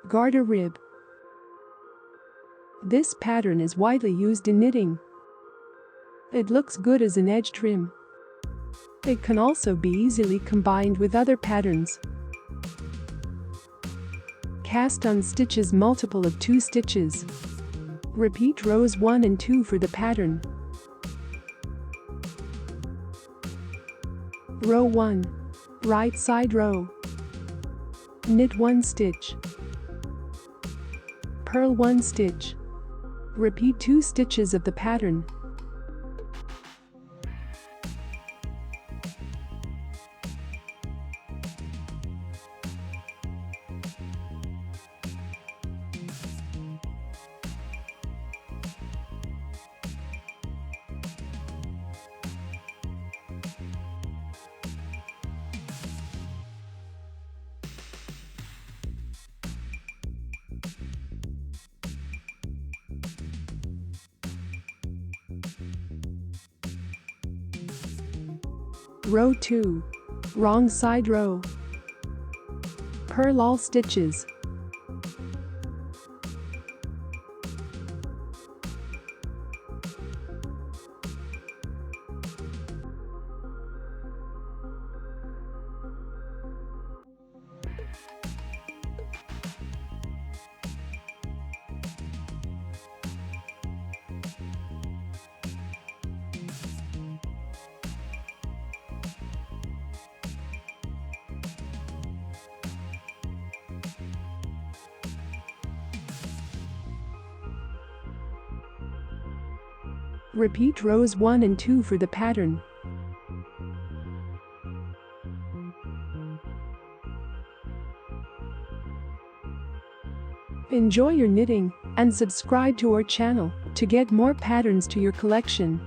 Garter Rib. This pattern is widely used in knitting. It looks good as an edge trim. It can also be easily combined with other patterns. Cast on stitches multiple of 2 stitches. Repeat rows 1 and 2 for the pattern. Row 1. Right side row. Knit 1 stitch. Purl 1 stitch. Repeat 2 stitches of the pattern. Row 2. Wrong side row. Purl all stitches. Repeat rows 1 and 2 for the pattern. Enjoy your knitting and subscribe to our channel to get more patterns to your collection.